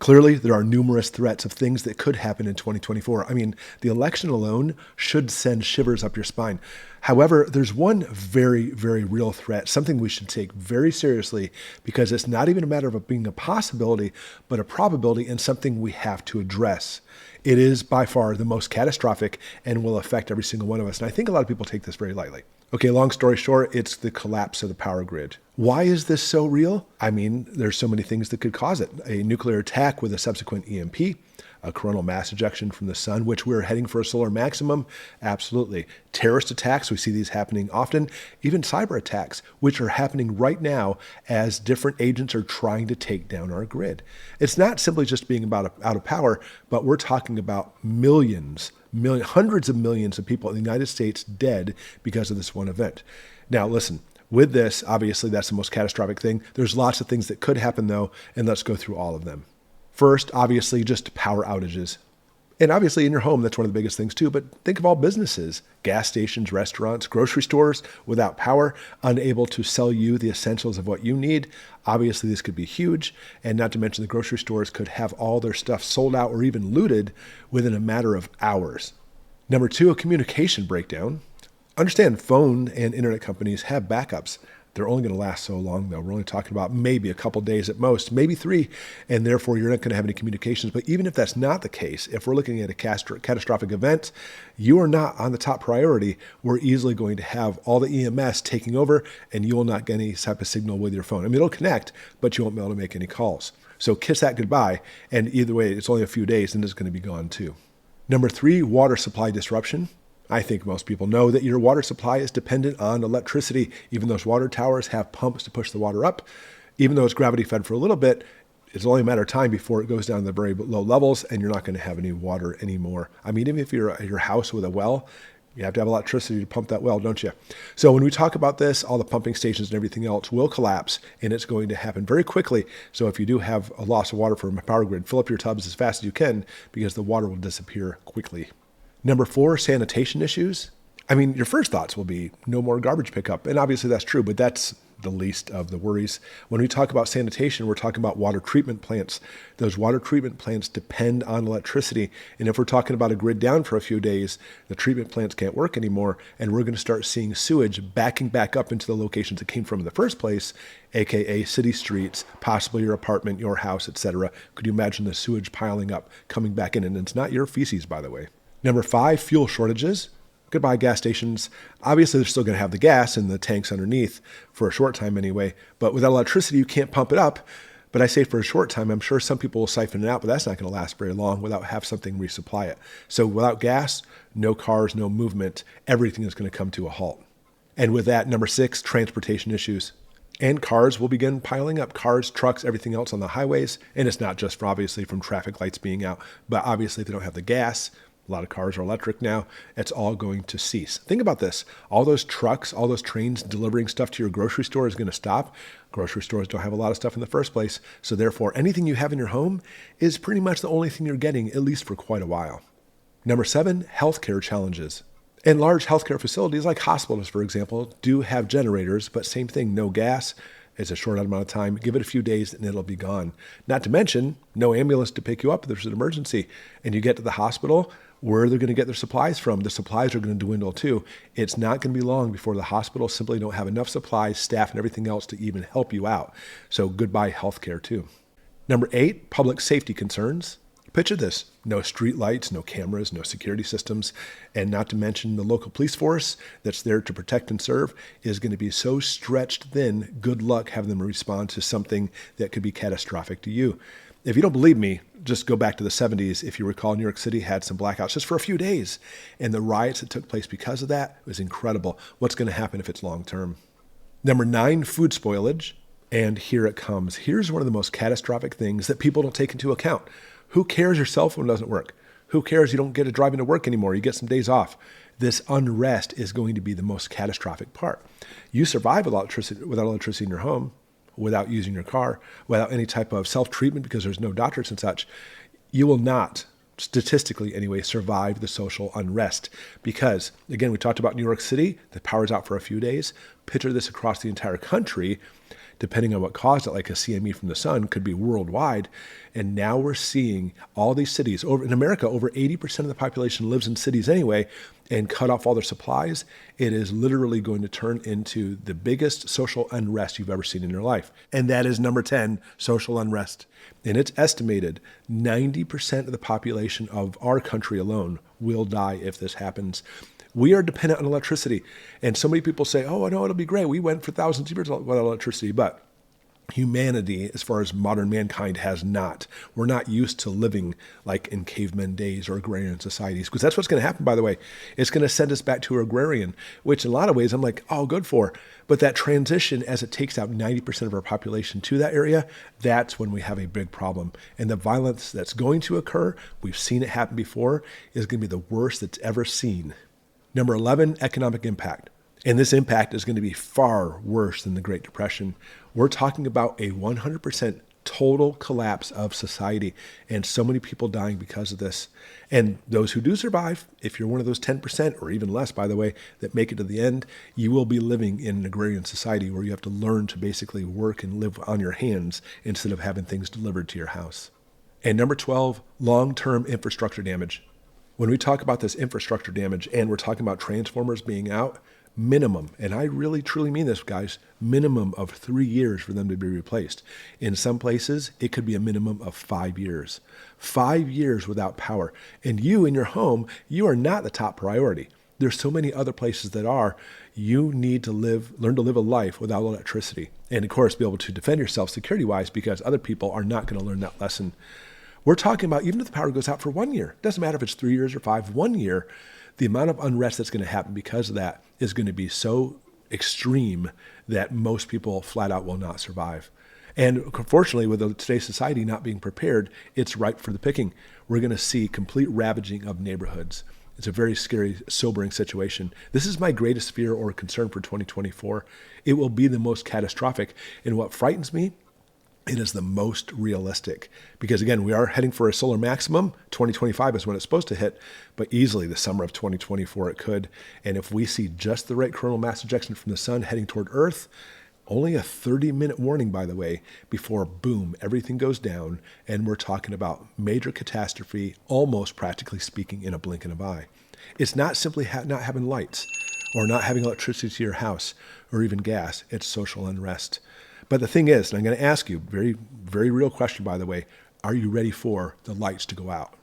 Clearly, there are numerous threats of things that could happen in 2024. I mean, the election alone should send shivers up your spine. However, there's one very, very real threat, something we should take very seriously because it's not even a matter of it being a possibility, but a probability and something we have to address. It is by far the most catastrophic and will affect every single one of us. And I think a lot of people take this very lightly. Okay, long story short, it's the collapse of the power grid. Why is this so real? I mean, there's so many things that could cause it. A nuclear attack with a subsequent EMP, a coronal mass ejection from the sun, which we're heading for a solar maximum. Absolutely. Terrorist attacks, we see these happening often. Even cyber attacks, which are happening right now as different agents are trying to take down our grid. It's not simply just being out of power, but we're talking about hundreds of millions of people in the United States dead because of this one event. Now, listen, with this, obviously, that's the most catastrophic thing. There's lots of things that could happen, though, and let's go through all of them. First, obviously, just power outages. And obviously, in your home, that's one of the biggest things, too. But think of all businesses, gas stations, restaurants, grocery stores without power, unable to sell you the essentials of what you need. Obviously, this could be huge. And not to mention the grocery stores could have all their stuff sold out or even looted within a matter of hours. Number two, a communication breakdown. Understand phone and internet companies have backups. They're only going to last so long, though. We're only talking about maybe a couple days at most, maybe 3, and therefore you're not going to have any communications. But even if that's not the case, if we're looking at a catastrophic event, you are not on the top priority. We're easily going to have all the EMS taking over, and you will not get any type of signal with your phone. I mean, it'll connect, but you won't be able to make any calls. So kiss that goodbye, and either way, it's only a few days, and it's going to be gone too. Number 3, water supply disruption. I think most people know that your water supply is dependent on electricity. Even those water towers have pumps to push the water up. Even though it's gravity fed for a little bit, it's only a matter of time before it goes down to the very low levels and you're not going to have any water anymore. I mean, even if you're at your house with a well, you have to have electricity to pump that well, don't you? So when we talk about this, all the pumping stations and everything else will collapse, and it's going to happen very quickly. So if you do have a loss of water from a power grid, fill up your tubs as fast as you can because the water will disappear quickly. Number 4, sanitation issues. I mean, your first thoughts will be no more garbage pickup. And obviously that's true, but that's the least of the worries. When we talk about sanitation, we're talking about water treatment plants. Those water treatment plants depend on electricity. And if we're talking about a grid down for a few days, the treatment plants can't work anymore. And we're going to start seeing sewage backing back up into the locations it came from in the first place, AKA city streets, possibly your apartment, your house, etc. Could you imagine the sewage piling up, coming back in? And it's not your feces, by the way. Number 5, fuel shortages. Goodbye, gas stations. Obviously, they're still going to have the gas in the tanks underneath for a short time anyway. But without electricity, you can't pump it up. But I say for a short time, I'm sure some people will siphon it out, but that's not going to last very long without have something resupply it. So without gas, no cars, no movement. Everything is going to come to a halt. And with that, number 6, transportation issues. And cars will begin piling up. Cars, trucks, everything else on the highways. And it's not just obviously from traffic lights being out, but obviously if they don't have the gas, a lot of cars are electric now. It's all going to cease. Think about this. All those trucks, all those trains delivering stuff to your grocery store is going to stop. Grocery stores don't have a lot of stuff in the first place. So therefore, anything you have in your home is pretty much the only thing you're getting, at least for quite a while. Number 7, healthcare challenges. And large healthcare facilities like hospitals, for example, do have generators, but same thing, no gas. It's a short amount of time. Give it a few days and it'll be gone. Not to mention, no ambulance to pick you up if there's an emergency. And you get to the hospital, where they're going to get their supplies from. The supplies are going to dwindle too. It's not going to be long before the hospitals simply don't have enough supplies, staff, and everything else to even help you out. So goodbye healthcare too. Number 8, public safety concerns. Picture this. No street lights, no cameras, no security systems, and not to mention the local police force that's there to protect and serve is going to be so stretched thin, good luck having them respond to something that could be catastrophic to you. If you don't believe me, just go back to the 70s. If you recall, New York City had some blackouts just for a few days, and the riots that took place because of that was incredible. What's going to happen if it's long term? Number 9, food spoilage. And here it comes. Here's one of the most catastrophic things that people don't take into account. Who cares your cell phone doesn't work? Who cares you don't get to drive into work anymore? You get some days off. This unrest is going to be the most catastrophic part. You survive without electricity in your home, without using your car, without any type of self-treatment because there's no doctors and such. You will not, statistically anyway, survive the social unrest because, again, we talked about New York City. The power's out for a few days. Picture this across the entire country. depending on what caused it, like a CME from the sun, could be worldwide. And now we're seeing all these cities over in America, over 80% of the population lives in cities anyway, and cut off all their supplies. It is literally going to turn into the biggest social unrest you've ever seen in your life. And that is number 10, social unrest. And it's estimated 90% of the population of our country alone will die if this happens. We are dependent on electricity. And so many people say, oh, I know it'll be great. We went for thousands of years without electricity. But humanity, as far as modern mankind, has not. We're not used to living like in caveman days or agrarian societies, because that's what's going to happen, by the way. It's going to send us back to agrarian, which in a lot of ways I'm like, oh, good for. But that transition, as it takes out 90% of our population to that area, that's when we have a big problem. And the violence that's going to occur, we've seen it happen before, is going to be the worst it's ever seen. Number 11, economic impact. And this impact is going to be far worse than the Great Depression. We're talking about a 100% total collapse of society, and so many people dying because of this. And those who do survive, if you're one of those 10%, or even less, by the way, that make it to the end, you will be living in an agrarian society where you have to learn to basically work and live on your hands instead of having things delivered to your house. And number 12, long-term infrastructure damage. When we talk about this infrastructure damage and we're talking about transformers being out, minimum, and I really truly mean this, guys, minimum of 3 years for them to be replaced. In some places, it could be a minimum of 5 years. 5 years without power. And you in your home, you are not the top priority. There's so many other places that are. You need to learn to live a life without electricity. And of course, be able to defend yourself security-wise, because other people are not going to learn that lesson. We're talking about even if the power goes out for 1 year, it doesn't matter if it's 3 years or 5, 1 year, the amount of unrest that's going to happen because of that is going to be so extreme that most people flat out will not survive. And unfortunately, with today's society not being prepared, it's ripe for the picking. We're going to see complete ravaging of neighborhoods. It's a very scary, sobering situation. This is my greatest fear or concern for 2024. It will be the most catastrophic. And what frightens me, it is the most realistic, because again, we are heading for a solar maximum. 2025 is when it's supposed to hit, but easily the summer of 2024 it could. And if we see just the right coronal mass ejection from the sun heading toward Earth, only a 30-minute warning, by the way, before boom, everything goes down, and we're talking about major catastrophe, almost practically speaking, in a blink of an eye. It's not simply not having lights or not having electricity to your house or even gas. It's social unrest. But the thing is, and I'm going to ask you, very, very real question, by the way, are you ready for the lights to go out?